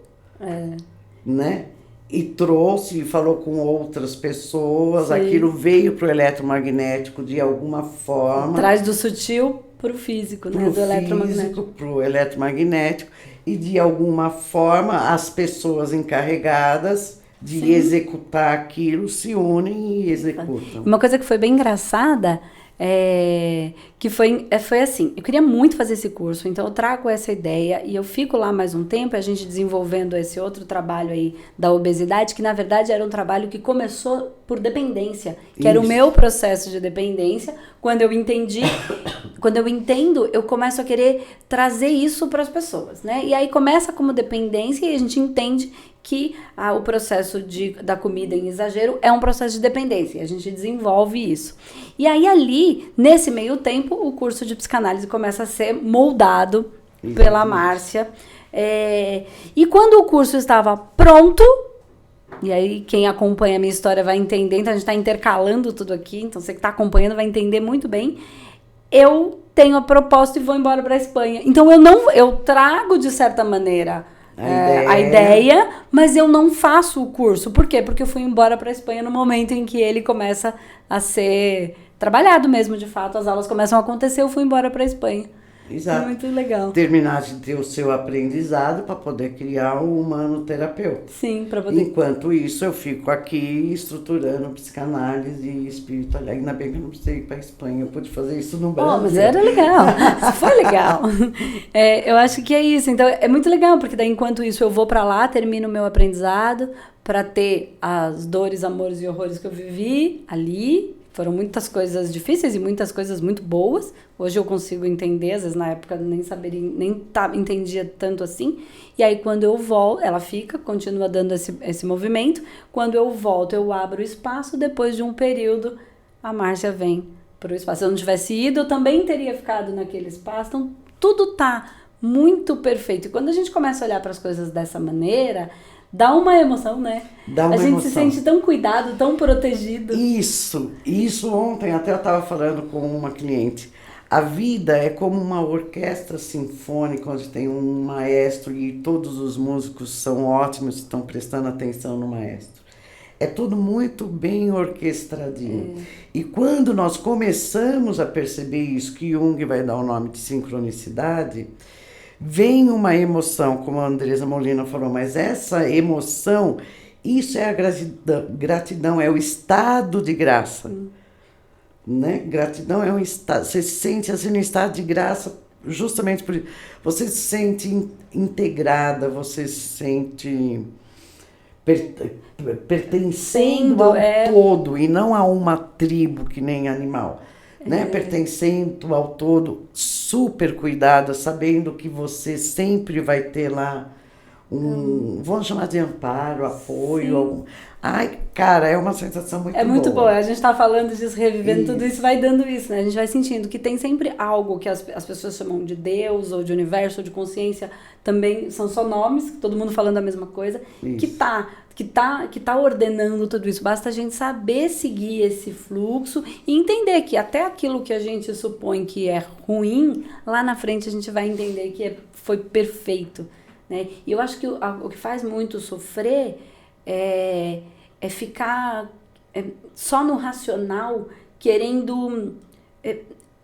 né? E trouxe, falou com outras pessoas, aquilo veio para o eletromagnético de alguma forma. Traz do sutil para o físico, né? Do eletromagnético. Para o eletromagnético. E de alguma forma as pessoas encarregadas de executar aquilo se unem e executam. Uma coisa que foi bem engraçada que foi assim, eu queria muito fazer esse curso, então eu trago essa ideia e eu fico lá mais um tempo, a gente desenvolvendo esse outro trabalho aí da obesidade, que na verdade era um trabalho que começou por dependência, que era o meu processo de dependência. Quando eu entendo, eu começo a querer trazer isso para as pessoas, né? E aí começa como dependência e a gente entende que o processo da comida em exagero é um processo de dependência, e a gente desenvolve isso. E aí ali, nesse meio tempo, o curso de psicanálise começa a ser moldado pela Márcia. E quando o curso estava pronto, e aí quem acompanha a minha história vai entender, então a gente está intercalando tudo aqui, então você que está acompanhando vai entender muito bem, eu tenho a proposta e vou embora para a Espanha. Então eu trago de certa maneira a ideia, mas eu não faço o curso. Por quê? Porque eu fui embora para a Espanha no momento em que ele começa a ser trabalhado mesmo, de fato, as aulas começam a acontecer, eu fui embora para a Espanha. Exato. Muito legal. Terminar de ter o seu aprendizado para poder criar o humanoterapeuta. Sim, para poder... Enquanto isso, eu fico aqui estruturando psicanálise e espiritualidade. Ainda bem que eu não precisei ir para a Espanha, eu pude fazer isso no Brasil. Mas era legal, isso foi legal. Eu acho que é isso, então é muito legal, porque daí enquanto isso eu vou para lá, termino o meu aprendizado para ter as dores, amores e horrores que eu vivi ali. Foram muitas coisas difíceis e muitas coisas muito boas. Hoje eu consigo entender, às vezes na época nem entendia tanto assim. E aí quando eu volto, ela continua dando esse movimento. Quando eu volto, eu abro o espaço. Depois de um período, a Márcia vem para o espaço. Se eu não tivesse ido, eu também teria ficado naquele espaço. Então tudo tá muito perfeito. E quando a gente começa a olhar para as coisas dessa maneira... Dá uma emoção, né? A gente se sente tão cuidado, tão protegido. Isso ontem até eu estava falando com uma cliente. A vida é como uma orquestra sinfônica, onde tem um maestro e todos os músicos são ótimos, estão prestando atenção no maestro. É tudo muito bem orquestradinho. E quando nós começamos a perceber isso, que Jung vai dar o nome de sincronicidade... Vem uma emoção, como a Andresa Molina falou, mas essa emoção, isso é a gratidão, é o estado de graça. Né? Gratidão é um estado, você se sente assim no estado de graça justamente por isso. Você se sente integrada, você se sente pertencendo ao todo e não a uma tribo que nem animal. Né? Pertencendo ao todo, super cuidada, sabendo que você sempre vai ter lá vamos chamar de amparo, apoio. Ai, cara, é uma sensação muito boa. É muito boa. A gente tá falando disso, revivendo tudo isso, vai dando isso, né? A gente vai sentindo que tem sempre algo que as pessoas chamam de Deus, ou de universo, ou de consciência, também são só nomes, todo mundo falando a mesma coisa, que tá ordenando tudo isso. Basta a gente saber seguir esse fluxo e entender que até aquilo que a gente supõe que é ruim, lá na frente a gente vai entender que foi perfeito. Né? E eu acho que o que faz muito sofrer é ficar só no racional, querendo...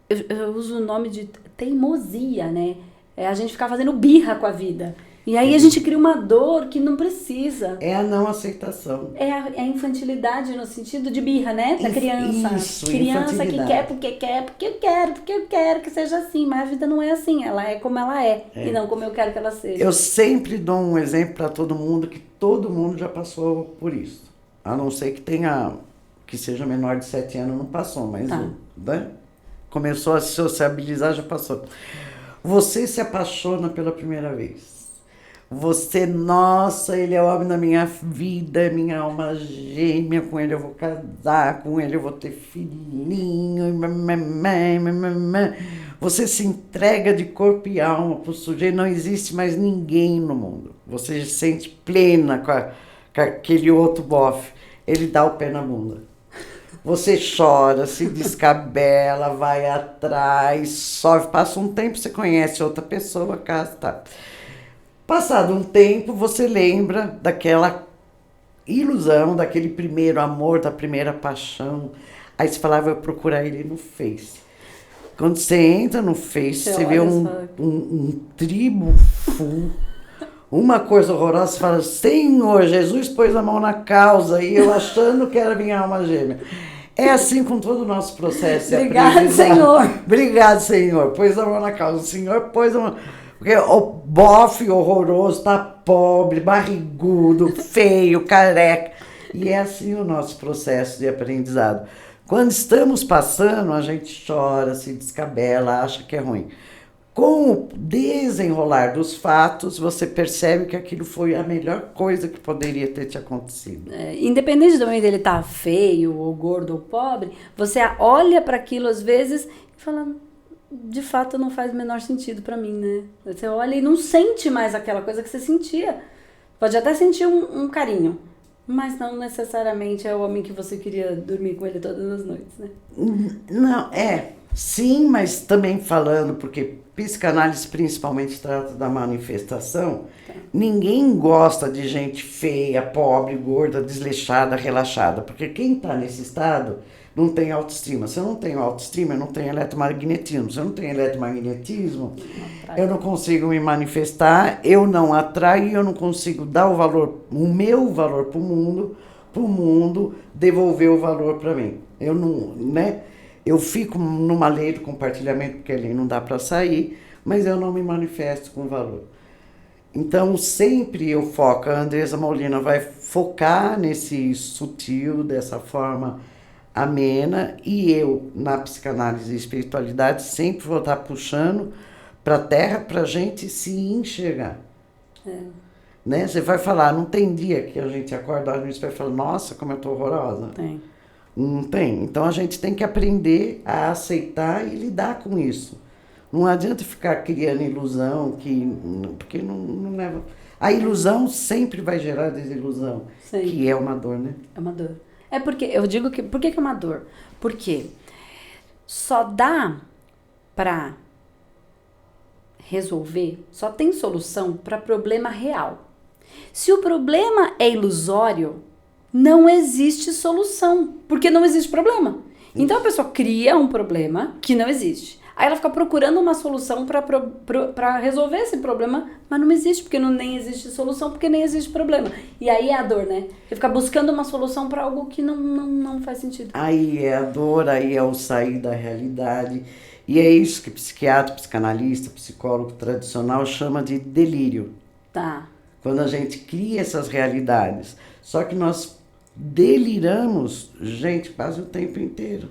Eu uso o nome de teimosia, né? A gente ficar fazendo birra com a vida. E aí a gente cria uma dor que não precisa. É a não aceitação. É a infantilidade no sentido de birra, né? Da criança. Isso, criança que quer porque eu quero que seja assim. Mas a vida não é assim, ela é como ela é. E não como eu quero que ela seja. Eu sempre dou um exemplo para todo mundo, que todo mundo já passou por isso. A não ser que seja menor de 7 anos, não passou, mas né? Começou a se sociabilizar, já passou. Você se apaixona pela primeira vez. Você, nossa, ele é o homem da minha vida, é minha alma gêmea, com ele eu vou casar, com ele eu vou ter filhinho. Você se entrega de corpo e alma pro sujeito, não existe mais ninguém no mundo. Você se sente plena com aquele outro bofe, ele dá o pé na bunda. Você chora, se descabela, vai atrás, sofre, passa um tempo, você conhece outra pessoa, casa, tá. Passado um tempo, você lembra daquela ilusão, daquele primeiro amor, da primeira paixão. Aí você falava, eu vou procurar ele no Face. Quando você entra no Face, você vê um tribo full, uma coisa horrorosa, você fala, Senhor, Jesus pôs a mão na causa, e eu achando que era minha alma gêmea. É assim com todo o nosso processo de Obrigado, Senhor. Obrigado, Senhor. Pôs a mão na causa. O Senhor pôs a mão... Porque o bofe horroroso, tá pobre, barrigudo, feio, careca. E é assim o nosso processo de aprendizado. Quando estamos passando, a gente chora, se descabela, acha que é ruim. Com o desenrolar dos fatos, você percebe que aquilo foi a melhor coisa que poderia ter te acontecido. Independente do momento dele estar feio, ou gordo, ou pobre, você olha para aquilo às vezes e fala... De fato, não faz o menor sentido pra mim, né? Você olha e não sente mais aquela coisa que você sentia. Pode até sentir um carinho, mas não necessariamente é o homem que você queria dormir com ele todas as noites, né? Não, sim, mas também falando, porque psicanálise principalmente trata da manifestação, ninguém gosta de gente feia, pobre, gorda, desleixada, relaxada, porque quem tá nesse estado... não tem autoestima. Se eu não tenho autoestima, eu não tenho eletromagnetismo. Se eu não tenho eletromagnetismo, eu não consigo me manifestar, eu não atraio, eu não consigo dar o meu valor para o mundo devolver o valor para mim. Eu não, né? Eu fico numa lei do compartilhamento, porque ali não dá para sair, mas eu não me manifesto com valor. Então, sempre eu foco, a Andresa Molina vai focar nesse sutil, dessa forma amena, e eu, na psicanálise e espiritualidade, sempre vou estar puxando para a terra para a gente se enxergar. Né? Você vai falar, não tem dia que a gente acorda no espelho e fala, nossa, como eu estou horrorosa. Tem. Não tem. Então a gente tem que aprender a aceitar e lidar com isso. Não adianta ficar criando ilusão, porque não leva... A ilusão sempre vai gerar desilusão, que é uma dor, né? É uma dor. É porque, eu digo que... Por que é uma dor? Porque só dá pra resolver, só tem solução para problema real. Se o problema é ilusório, não existe solução, porque não existe problema. Então a pessoa cria um problema que não existe. Aí ela fica procurando uma solução para resolver esse problema, mas não existe, porque nem existe solução, porque nem existe problema. E aí é a dor, né? Você fica buscando uma solução para algo que não faz sentido. Aí é a dor, aí é o sair da realidade. E é isso que psiquiatra, psicanalista, psicólogo tradicional chama de delírio. Tá. Quando a gente cria essas realidades. Só que nós deliramos, gente, quase o tempo inteiro.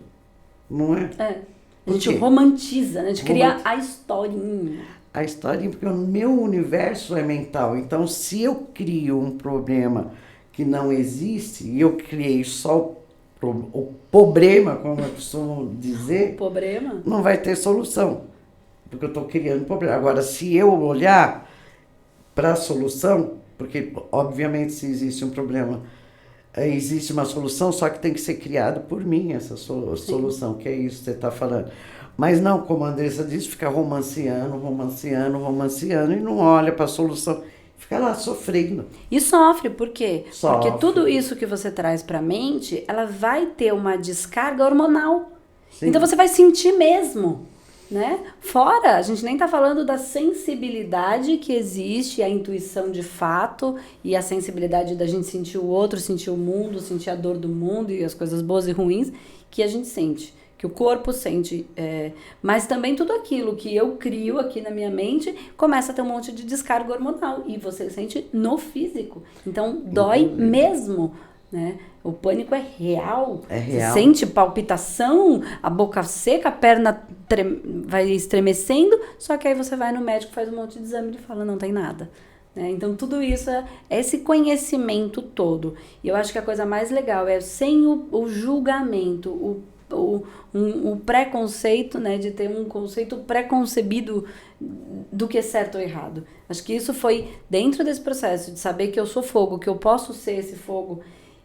Não é? É. A gente romantiza, né? A gente cria a historinha. A historinha, porque o meu universo é mental. Então, se eu crio um problema que não existe, e eu criei só o problema, como eu costumo dizer, não vai ter solução. Porque eu estou criando problema. Agora, se eu olhar para a solução, porque, obviamente, se existe um problema, existe uma solução, só que tem que ser criada por mim, essa solução, que é isso que você está falando. Mas não, como a Andressa disse, fica romanceando, e não olha para a solução. Fica lá sofrendo. E sofre, por quê? Sofre. Porque tudo isso que você traz para a mente, ela vai ter uma descarga hormonal. Sim. Então você vai sentir mesmo, né? Fora, a gente nem tá falando da sensibilidade que existe, a intuição de fato e a sensibilidade da gente sentir o outro, sentir o mundo, sentir a dor do mundo e as coisas boas e ruins que a gente sente. Que o corpo sente, mas também tudo aquilo que eu crio aqui na minha mente começa a ter um monte de descarga hormonal e você sente no físico, então dói mesmo, né? O pânico é real, você sente palpitação, a boca seca, a perna vai estremecendo, só que aí você vai no médico, faz um monte de exame e fala, não tem nada. Então tudo isso é esse conhecimento todo, e eu acho que a coisa mais legal é sem o julgamento, o preconceito, né, de ter um conceito preconcebido do que é certo ou errado. Acho que isso foi dentro desse processo de saber que eu sou fogo, que eu posso ser esse fogo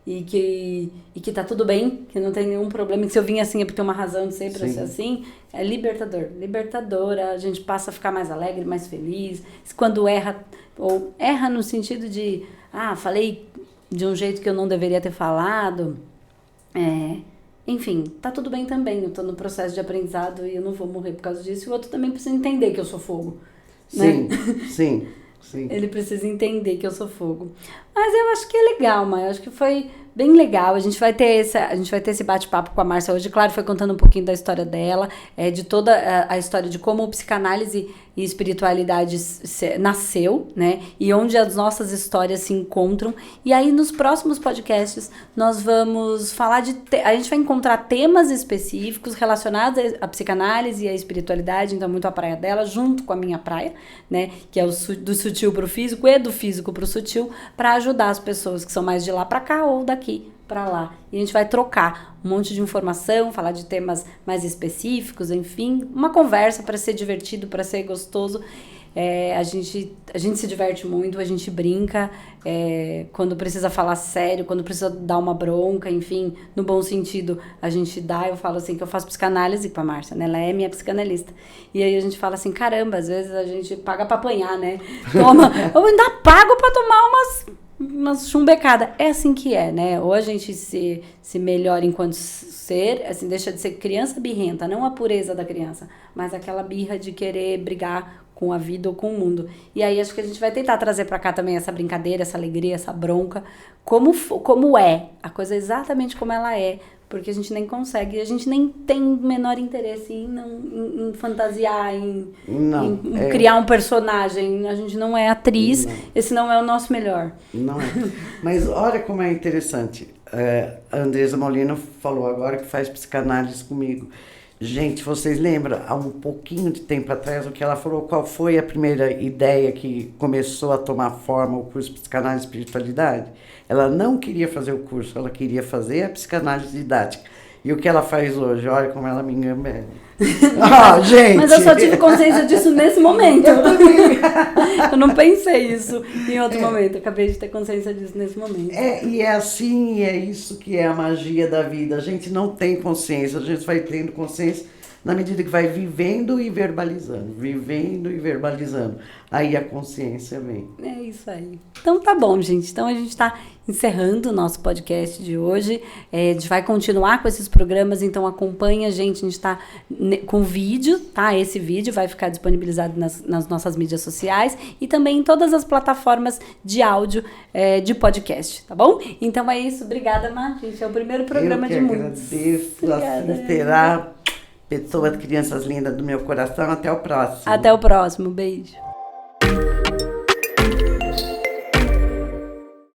e que tá tudo bem, que não tem nenhum problema, que se eu vim assim é porque tem uma razão de ser pra ser assim, é libertadora, a gente passa a ficar mais alegre, mais feliz, quando erra, ou erra no sentido de, falei de um jeito que eu não deveria ter falado, enfim, tá tudo bem também, eu tô no processo de aprendizado e eu não vou morrer por causa disso, e o outro também precisa entender que eu sou fogo. Sim, né? sim. Ele precisa entender que eu sou fogo. Mas eu acho que é legal, mas eu acho que foi bem legal. A gente vai ter esse bate-papo com a Márcia hoje. Claro, foi contando um pouquinho da história dela, de toda a história de como psicanálise e espiritualidade nasceu, né? E onde as nossas histórias se encontram. E aí, nos próximos podcasts, nós vamos falar a gente vai encontrar temas específicos relacionados à psicanálise e à espiritualidade, então muito a praia dela, junto com a minha praia, né? Que é do sutil para o físico e do físico para o sutil, para ajudar as pessoas que são mais de lá para cá ou daqui para lá. E a gente vai trocar um monte de informação, falar de temas mais específicos, enfim, uma conversa para ser divertido, para ser gostoso. A gente se diverte muito, a gente brinca, quando precisa falar sério, quando precisa dar uma bronca, enfim, no bom sentido, a gente dá. Eu falo assim que eu faço psicanálise com a Márcia, né? Ela é minha psicanalista. E aí a gente fala assim, caramba, às vezes a gente paga pra apanhar, né? Eu ainda pago pra tomar umas chumbecadas. É assim que é, né? Ou a gente se melhora enquanto ser, assim, deixa de ser criança birrenta, não a pureza da criança, mas aquela birra de querer brigar com a vida ou com o mundo. E aí acho que a gente vai tentar trazer pra cá também essa brincadeira, essa alegria, essa bronca, como é, a coisa exatamente como ela é, porque a gente nem consegue, a gente nem tem menor interesse em fantasiar, em criar um personagem, a gente não é atriz, esse não é o nosso melhor. Não é. Mas olha como é interessante, a Andressa Molina falou agora que faz psicanálise comigo. Gente, vocês lembram, há um pouquinho de tempo atrás, o que ela falou, qual foi a primeira ideia que começou a tomar forma o curso de Psicanálise e Espiritualidade? Ela não queria fazer o curso, ela queria fazer a psicanálise didática. E o que ela faz hoje? Olha como ela me engana. Gente! Mas eu só tive consciência disso nesse momento. Eu não pensei isso em outro momento. Eu acabei de ter consciência disso nesse momento. E é assim, é isso que é a magia da vida. A gente não tem consciência, a gente vai tendo consciência na medida que vai vivendo e verbalizando. Aí a consciência vem. É isso aí. Então tá bom, gente. Então a gente está encerrando o nosso podcast de hoje. A gente vai continuar com esses programas, então acompanha a gente. A gente está com vídeo, tá? Esse vídeo vai ficar disponibilizado nas nossas mídias sociais e também em todas as plataformas de áudio de podcast, tá bom? Então é isso. Obrigada, Má. Gente, é o primeiro programa de muitos. Eu que agradeço. Obrigada, esperar Pessoas, crianças lindas do meu coração. Até o próximo. Até o próximo. Beijo.